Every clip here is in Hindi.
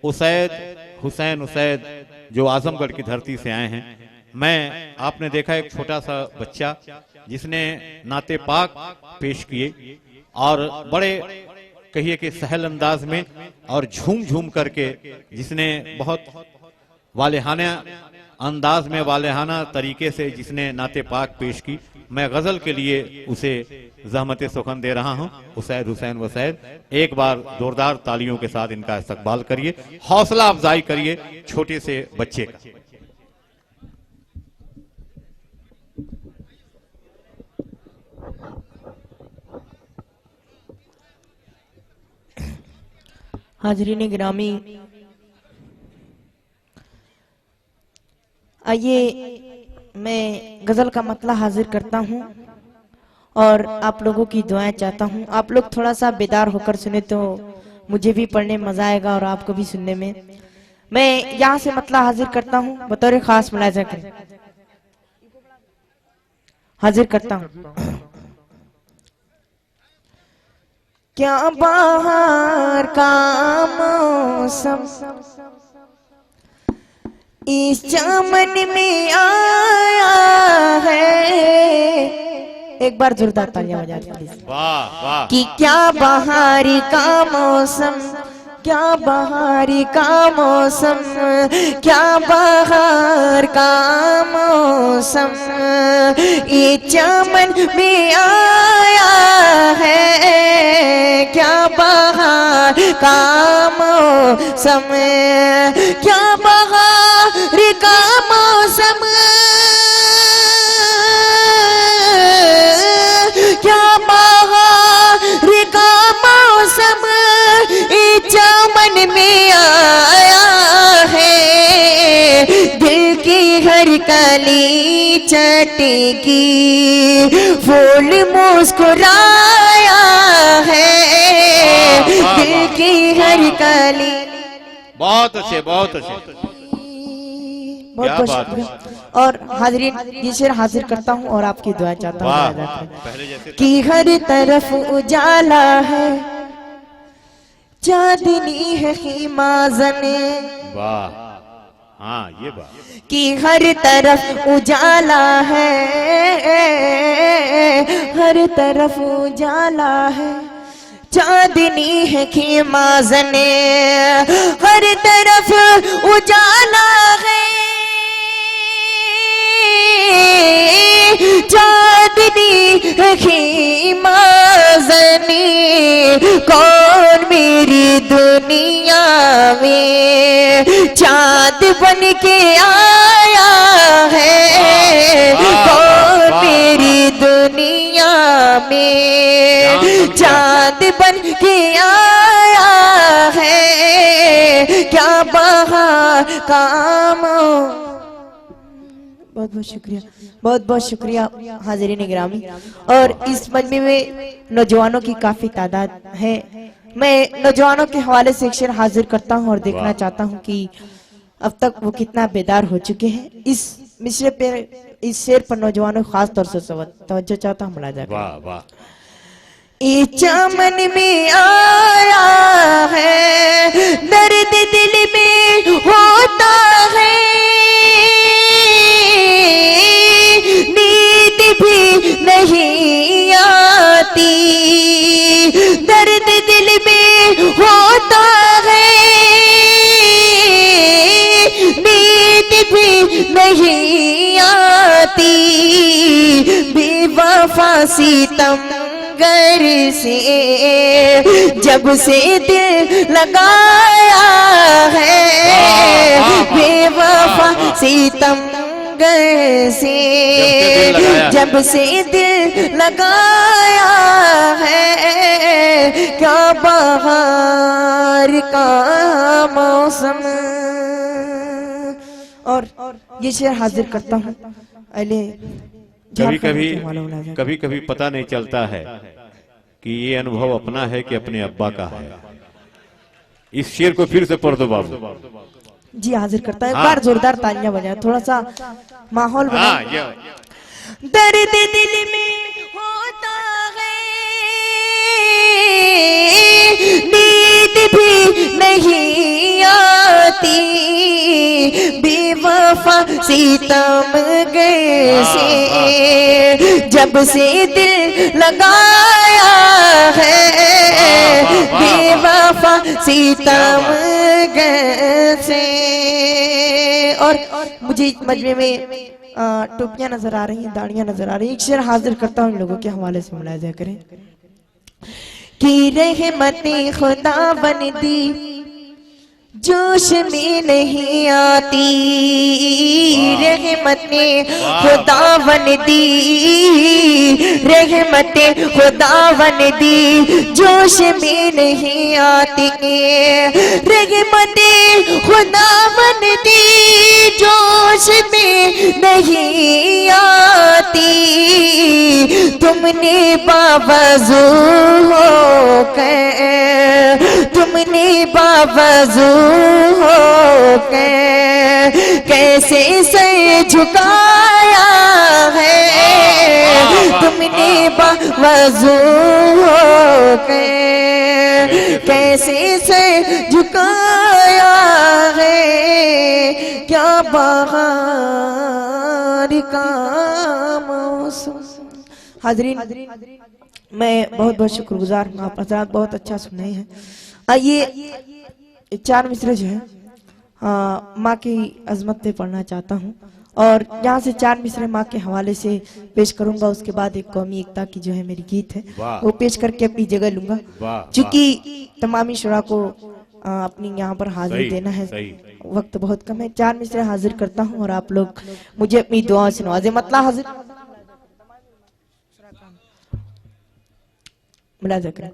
उसैद हुसैन उसैद जो आजमगढ़ की धरती से आए हैं। मैं आपने देखा एक छोटा सा बच्चा जिसने नाते पाक पेश किए और बड़े कहिए कि सहल अंदाज में और झूम झूम करके जिसने बहुत वालेहाना अंदाज में वालेहाना तरीके से जिसने नाते पाक पेश की, मैं गजल के लिए उसे ज़हमत सुखन दे रहा हूं। उसैद हुसैन वसैद, एक बार जोरदार तालियों के साथ इनका इस्तकबाल करिए, हौसला अफजाई करिए छोटे से बच्चे का। हाजरीन गिरामी, आइए मैं गजल का मतला हाजिर करता हूं और आप लोगों की दुआएं चाहता हूं। आप लोग थोड़ा सा बेदार होकर सुने तो मुझे भी पढ़ने में मजा आएगा और आपको भी सुनने में। मैं यहां से मतला हाजिर करता हूं, बतौर खास मुलाजा करें हाजिर करता हूं। क्या बाहर का मौसम इस चमन में आया है। एक बार जोरदार तालियां बजा दीजिए। वाह वाह। कि क्या बहारी का मौसम, क्या बहारी का मौसम, क्या बहार का मौसम ये चमन में आया है। क्या बहार का मौसम, क्या बहार का मौसम, क्या बहार का मौसम ये चमन में आया है। दिल की हर कली चटेगी फूल मुस्कुराया है। दिल की हर कली। बहुत अच्छे बहुत अच्छे, बहुत बहुत शुक्रिया। और हाजरीन ये शेर हाजिर करता हूँ और आपकी दुआ चाहता हूँ कि हर तरफ उजाला है, चांदनी है खीमाज़ने। वाह, हाँ ये बात कि हर तरफ उजाला है, हर तरफ उजाला है, चांदनी है खीमाज़ने। हर तरफ उजाला है, चांदनी है खीमाज़ने। कौन मेरी दुनिया में चाँद बन के आया है। कौन मेरी दुनिया में चाँद बन के आया है। क्या बहार का बहुत बहुत शुक्रिया, बहुत बहुत शुक्रिया हाजिरीन गिरामी। और इस मजमे में नौजवानों की काफी तादाद है। मैं नौजवानों के हवाले से एक शेर हाजिर करता हूं और देखना चाहता हूं कि अब तक वो कितना बेदार हो चुके हैं। इस मिसरे पे, इस शेर पर नौजवानों खास तौर से तवज्जो चाहता हूँ। मुलाजा वाह वाह। ये चमन में आया है, दर्द दिल में होता है, नींद भी नहीं आती। दर्द दिल में होता है, नींद भी नहीं आती। बेवफा सितम घर से जब से दिल लगाया है। बेवफा सितम घर से जब से दिल लगाया है। क्या बहार का मौसम। और ये शेर हाजिर करता हूँ। कभी कभी पता नहीं चलता है कि ये अनुभव अपना है कि अपने अब्बा का है। इस शेर को फिर से पढ़ दो बाबू। जी हाजिर करता है। एक बार जोरदार तालियां बजाएं, थोड़ा सा माहौल बनाएं। दर्द दिल में होता है, नींद भी नहीं सीतम गए से जब से दिल लगाया है बेवफा सीतम गए से। और मुझे इस मजमे में टोपियां नजर आ रही हैं, दाढ़ियां नजर आ रही हैं। एक शेर हाजिर करता हूँ इन लोगों के हवाले से मुलाहिजा करें कि रहमतें खुदा बन दी जोश में नहीं आती, रहमतें खुदा बन दी, रहमतें खुदा बन दी जोश में नहीं आती, रहमतें खुदा बन दी जोश में नहीं आती। तुमने बावजू होकर, तुमने बावजू होकर कैसे सर झुकाया है, तुमने बावजू होकर कैसे सर झुकाया है। क्या बहार का मौसम। हाज़रीन, मैं बहुत बहुत शुक्रगुजार हूँ, आप हज़रात बहुत अच्छा सुनाए हैं। आइए 4 मिसरे जो है माँ की अजमत पे पढ़ना चाहता हूँ और यहाँ से 4 मिसरे माँ के हवाले से पेश करूंगा। उसके बाद एक कौमी एकता की जो है मेरी गीत है वो पेश करके अपनी जगह लूंगा, क्योंकि तमामी शुरा को अपनी यहाँ पर हाजिर देना है, वक्त बहुत कम है। 4 मिसरे हाजिर करता हूँ और आप लोग मुझे अपनी दुआ से नवाजे। मतलब हाजिर मुलाजा करें।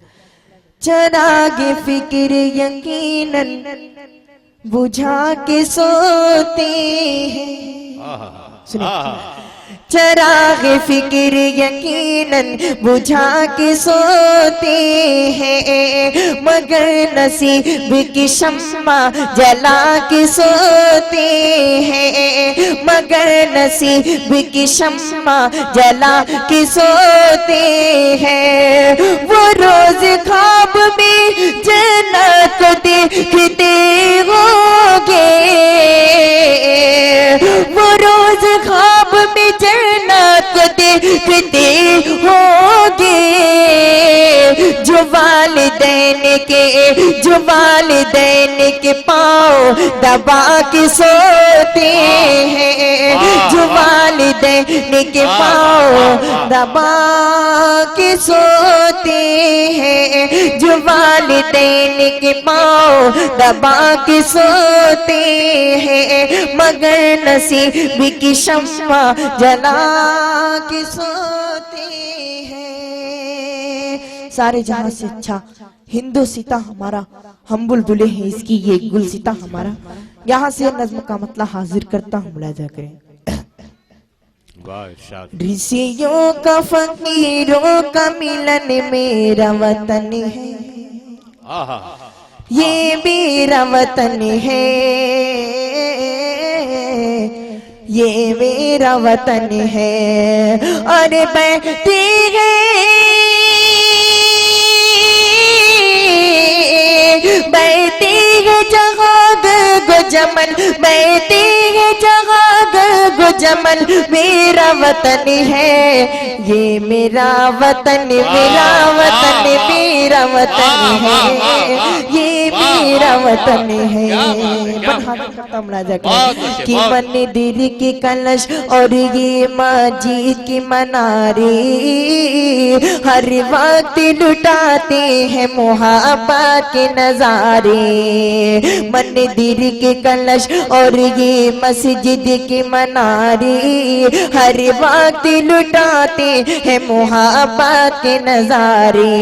चरागे फिक्र यकीनन बुझा के सोते हैं, सुनिए। चरागे फिक्र यकीनन बुझा के सोते हैं, मगर नसीब की शम्मा जला के सोते हैं, मगर नसीब की शम्मा जला के सोते हैं। वो रोज ख्वाब में जन्नत को देखते होंगे, वो रोज ख्वाब में जन्नत को देखते होंगे। जो वालिदैन के पाँव दबा के सोते हैं, जो वालिदैन के पाँव दबा के सोते हैं, जो वालिदैन के पाँव दबा के सोते हैं, मगर नसीब की शम्मा जला के सोते हैं। सारे जहां से अच्छा हिंदुस्ता हमारा, हम बुलबुले हैं इसकी ये गुलसिता हमारा। यहाँ से नज्म का मतलब हाजिर करता हूँ, मुलाजा करें। ऋषियों का फकीरों का मिलन मेरा वतन है, ये मेरा वतन है, ये मेरा वतन है। और बैठे हैं, बैठे हैं जहाँ गो जमन, बैठे हैं जहाँ गो जमन, मेरा वतन है, ये मेरा वतन, मेरा वतन, मेरा वतन है, ये मेरा वतन है। कि मंदिर के कलश और ये मस्जिद की मनारे हर वक्त लुटाते हैं मोहब्बत के नजारे। मंदिर के कलश और ये मस्जिद के मनारे हर वक्त लुटाते हैं मोहब्बत के नजारे।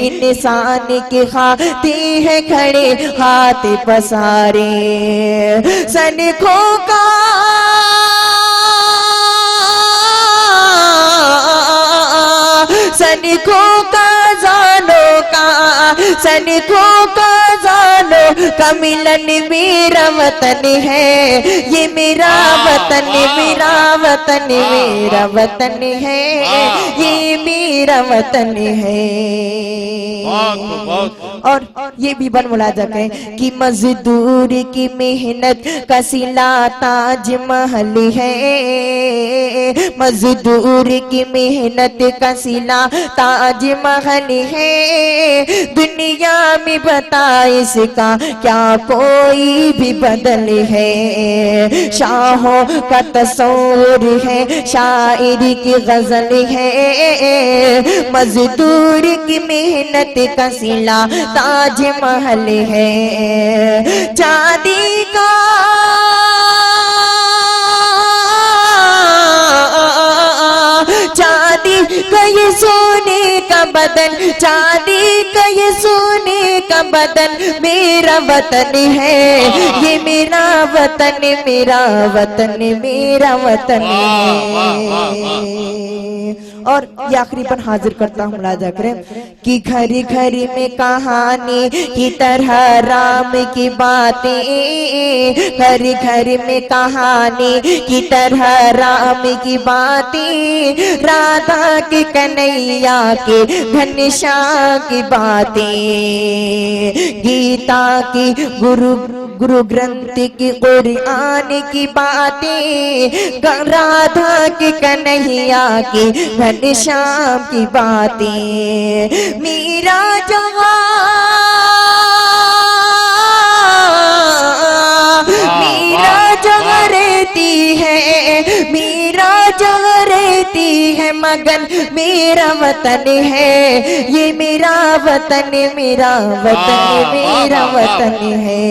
इंसान के खाते हैं खड़े हाथ पसारे, सनखों का सनखों का जानो का, सनखों का जानो का मिलन मेरा वतन है, ये मेरा वतन, मेरा वतन, मेरा वतन है, ये मेरा वतन है। और ये भी बन मुलाजा करें कि मजदूर की मेहनत का सिला ताजमहल है, मजदूर की मेहनत का सिला ताजमहल है। दुनिया में बता इसका क्या कोई भी बदल है। शाहों का तस्वीर है, शायरी की गजल है, मजदूर की मेहनत का सिला ताजमहल है। चांदी का चांदी का ये सोने का बदन, चांदी का ये सोने का बदन मेरा वतन है, ये मेरा वतन, मेरा वतन, मेरा वतन है। और ये आखिरी पन हाजिर करता हूँ मुलाजा करें कि घर घर में कहानी की तरह राम की बातें, घर घर में कहानी की तरह राम की बातें, राधा के कन्हैया के घनश्याम की बातें, गीता की गुरु ग्रंथ की कुरान की बातें, राधा के कन्हैया की घनश्याम की बातें, मीरा जवान, मीरा जगह रहती है, मीरा जगह रहती है मगन मेरा वतन है, ये मेरा वतन, मेरा वतन, मेरा वतन है,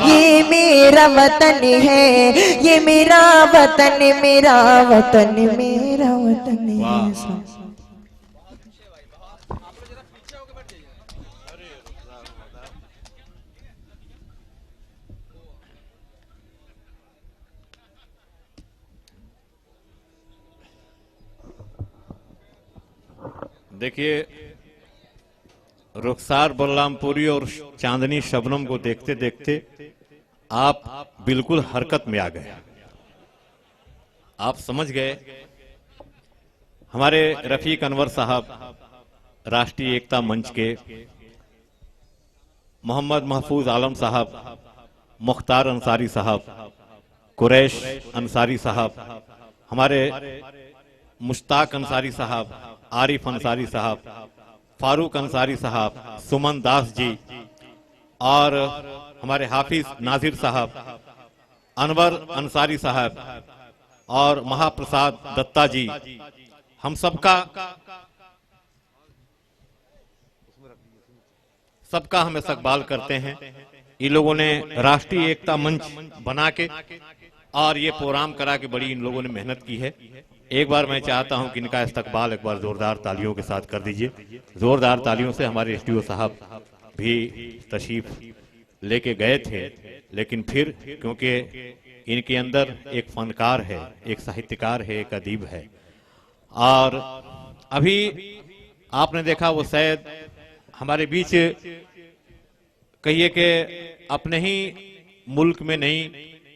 ये मेरा वतन है, ये मेरा वतन, मेरा वतन, मेरा वतन है। देखिए, रुखसार बलरामपुरी और चांदनी शबनम को देखते देखते आप बिल्कुल हरकत में आ गए। आप समझ गए हमारे रफीक अनवर साहब, राष्ट्रीय एकता मंच के, मोहम्मद महफूज आलम साहब, मुख्तार अंसारी साहब, कुरैश अंसारी साहब, हमारे मुश्ताक अंसारी साहब, आरिफ अंसारी साहब, फारूक अंसारी साहब, सुमन दास जी और हमारे हाफिज नाजिर साहब, अनवर अंसारी साहब और महाप्रसाद दत्ता जी, हम सबका हम इस्तकबाल करते हैं। इन लोगों ने राष्ट्रीय एकता मंच बना के और ये प्रोग्राम करा के बड़ी इन लोगों ने मेहनत की है। एक बार मैं चाहता हूं कि इनका इस्तकबाल एक बार जोरदार तालियों के साथ कर दीजिए। जोरदार तालियों से हमारे एसडीओ साहब भी तशरीफ लेके गए थे, लेकिन फिर क्योंकि इनके अंदर एक फनकार है, एक साहित्यकार है, एक अदीब है। और अभी आपने देखा वो शायद हमारे बीच कहिए कि अपने ही मुल्क में नहीं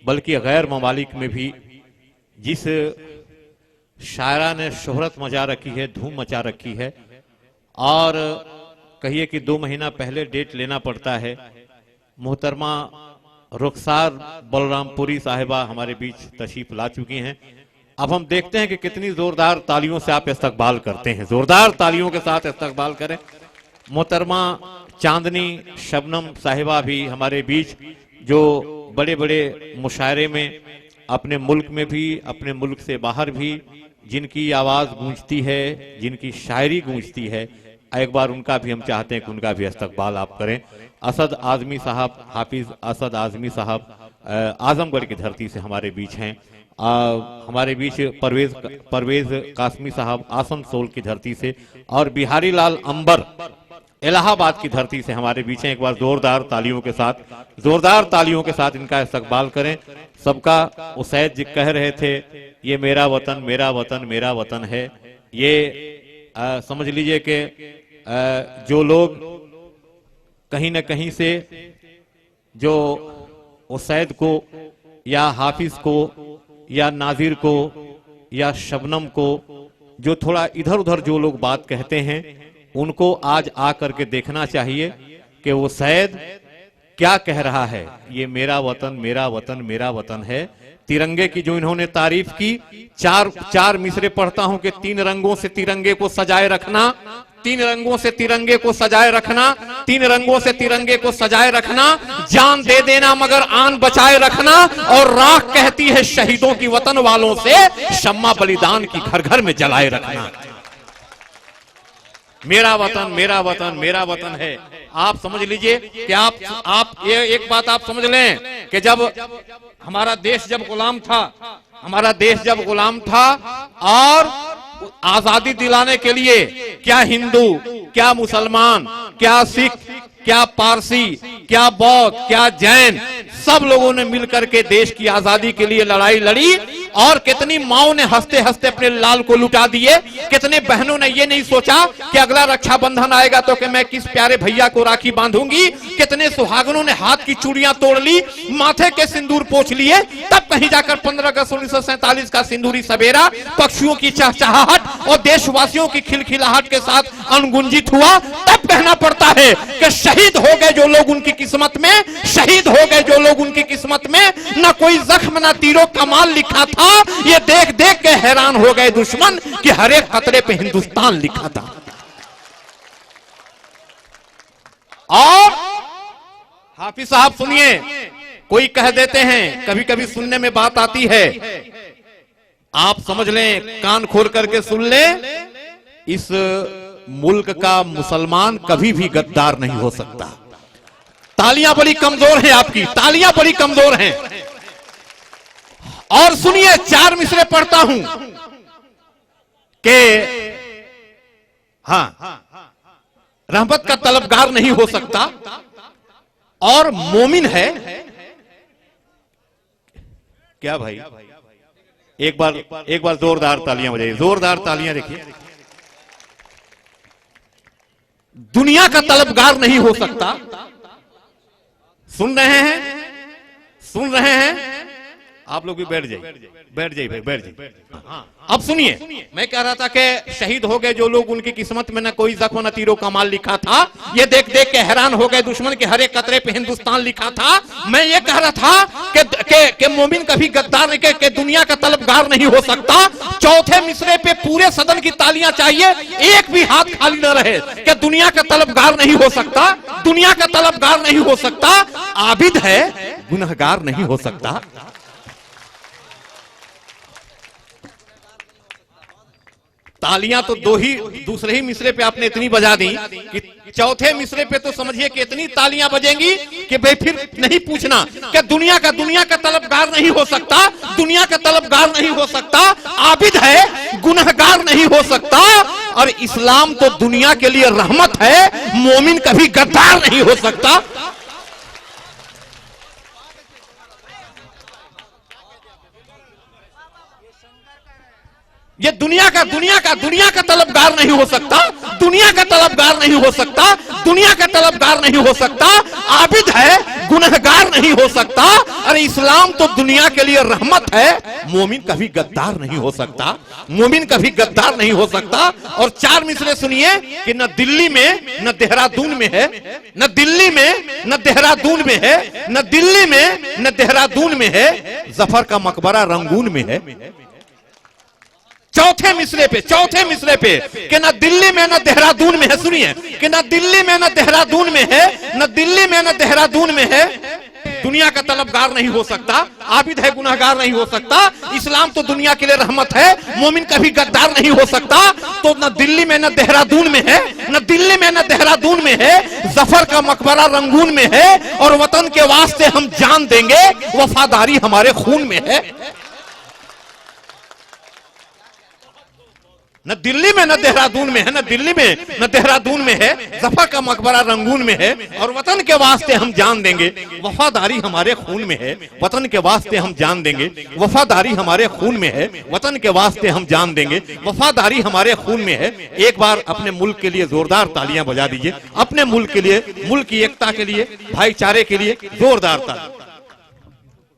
बल्कि गैर ममालिक में भी जिस शायरा ने शोहरत मचा रखी है, धूम मचा रखी है, और कहिए कि 2 महीना पहले डेट लेना पड़ता है। मोहतरमा रुखसार बलरामपुरी साहिबा हमारे बीच तशरीफ ला चुकी हैं। अब हम देखते हैं कि कितनी जोरदार तालियों से आप इस्तकबाल करते हैं। जोरदार तालियों के साथ इस्तकबाल करें। मोहतरमा चांदनी शबनम साहिबा भी हमारे बीच, जो बड़े बड़े मुशायरे में अपने मुल्क में भी अपने मुल्क से बाहर भी जिनकी आवाज गूंजती है, जिनकी शायरी गूंजती है, एक बार उनका भी हम चाहते हैं कि उनका भी इस्तकबाल आप करें। असद आजमी साहब, हाफिज असद आजमी साहब आजमगढ़ की धरती से हमारे बीच हैं। हमारे बीच परवेज कासमी साहब आसनसोल की धरती से, और बिहारी लाल अंबर इलाहाबाद की धरती से हमारे बीच हैं। एक बार जोरदार तालियों के साथ, जोरदार तालियों के साथ इनका इस्तकबाल करें। सबका उसैद जी कह रहे थे, ये मेरा वतन, मेरा वतन, मेरा वतन है। ये समझ लीजिए कि जो लोग कहीं न कहीं से जो उसैद को या हाफिज को या नाजिर को या शबनम को, जो थोड़ा इधर उधर जो लोग बात कहते हैं, उनको आज आकर के देखना चाहिए कि वो सैद क्या कह रहा है। ये मेरा वतन मेरा वतन मेरा वतन है। तिरंगे की जो इन्होंने तारीफ की, चार मिसरे पढ़ता हूं कि 3 रंगों से तिरंगे को सजाए रखना, 3 रंगों से तिरंगे को सजाए रखना, 3 रंगों से तिरंगे को सजाए रखना, जान दे देना मगर आन बचाए रखना, और राख कहती है शहीदों की वतन वालों से, शम्मा बलिदान की घर घर में जलाए रखना। मेरा वतन मेरा वतन मेरा वतन है। आप समझ लीजिए कि आप ये एक बात आप समझ लें कि जब हमारा देश जब गुलाम था, हमारा देश जब गुलाम था और आजादी दिलाने के लिए क्या हिंदू, क्या मुसलमान, क्या सिख, क्या पारसी, क्या बौद्ध, क्या जैन, सब लोगों ने मिलकर के देश की आजादी के लिए लड़ाई लड़ी, और कितनी माओं ने हंसते हंसते अपने लाल को लुटा दिए। कितने बहनों ने ये नहीं सोचा कि अगला रक्षाबंधन आएगा तो कि मैं किस प्यारे भैया को राखी बांधूंगी। कितने सुहागनों ने हाथ की चूड़ियां तोड़ ली, माथे के सिंदूर पोंछ लिए, तब कहीं जाकर 15 अगस्त 1947 का सिंदूरी सवेरा पक्षियों की चहचहाहट और देशवासियों की खिलखिलाहट के साथ अनगुंजित हुआ। तब कहना पड़ता है कि शहीद हो गए जो लोग उनकी किस्मत में, शहीद हो गए जो लोग उनकी किस्मत में, न कोई जख्म न तीरों कमाल लिखा था। ये देख देख के हैरान हो गए दुश्मन कि हर एक खतरे पे हिंदुस्तान लिखा था। और हाफिज साहब सुनिए, कोई कह देते हैं, कभी कभी सुनने में बात आती है, आप समझ लें, कान खोल करके सुन लें, इस मुल्क का मुसलमान कभी भी गद्दार नहीं हो सकता। तालियां बड़ी कमजोर हैं आपकी, तालियां बड़ी कमजोर हैं। और सुनिए, 4 मिसरे पढ़ता हूं कि हाँ, रहमत का तलबगार नहीं हो सकता और मोमिन है। क्या भाई, एक बार जोरदार तालियां बजाइए, जोरदार तालियां देखिए। दुनिया का तलबगार नहीं हो सकता। सुन रहे हैं, सुन रहे हैं? आप लोग भी बैठ जाइए, बैठ जाइए भाई, बैठ जाइए। अब सुनिए, मैं कह रहा था कि शहीद हो गए जो लोग उनकी किस्मत में न कोई जख्म न तीरों का माल लिखा था। ये देख देख के हैरान हो गए दुश्मन के हर एक कतरे पे हिंदुस्तान लिखा था। मैं ये कह रहा था कि मोमिन कभी गद्दार नहीं, कि दुनिया का तलबगार नहीं हो सकता। चौथे मिसरे पे पूरे सदन की तालियां चाहिए, एक भी हाथ खाली न रहे, कि दुनिया का तलबगार नहीं हो सकता, दुनिया का तलबगार नहीं हो सकता। आबिद है, गुनहगार नहीं हो सकता। तालियां तो दूसरे ही मिसरे पे आपने इतनी बजा दी कि चौथे मिसरे पे तो समझिए कि इतनी तालियां बजेंगी कि भाई फिर नहीं पूछना कि दुनिया का तलबगार नहीं हो सकता, दुनिया का तलबगार नहीं हो सकता। आबिद है, गुनहगार नहीं हो सकता। और इस्लाम तो दुनिया के लिए रहमत है, मोमिन कभी गद्दार नहीं हो सकता। ये दुनिया का तलबगार नहीं हो सकता, दुनिया का तलबगार नहीं हो सकता, दुनिया का तलबगार नहीं हो सकता। आबिद है, गुनहगार नहीं हो सकता। अरे इस्लाम तो दुनिया के लिए रहमत है, मोमिन कभी गद्दार नहीं हो सकता, मोमिन कभी गद्दार नहीं हो सकता। और 4 मिसरे सुनिए कि न दिल्ली में न देहरादून में है, न दिल्ली में न देहरादून में है, न दिल्ली में न देहरादून में है, जफर का मकबरा रंगून में है। चौथे मिसरे पे कि न दिल्ली में न देहरादून में है। सुनिए कि न दिल्ली में न देहरादून में है, न दिल्ली में न देहरादून में है। दुनिया का तलबगार नहीं हो सकता, आबिद है, गुनहगार नहीं हो सकता। इस्लाम तो दुनिया के लिए रहमत है, मोमिन कभी गद्दार नहीं हो सकता। तो न दिल्ली में न देहरादून में है, न दिल्ली में न देहरादून में है, जफर का मकबरा रंगून में है। और वतन के वास्ते हम जान देंगे, वफादारी हमारे खून में है। न दिल्ली में, न देहरादून में है, न दिल्ली में, न देहरादून में है, जफा का मकबरा रंगून में है। और वतन के वास्ते हम जान देंगे, वफादारी हमारे खून में है, वतन के वास्ते हम जान देंगे, वफादारी हमारे खून में है, वतन के वास्ते हम जान देंगे, वफादारी हमारे खून में है। एक बार अपने मुल्क के लिए जोरदार तालियां बजा दीजिए, अपने मुल्क के लिए, मुल्क की एकता के लिए, भाईचारे के लिए जोरदार तालियां।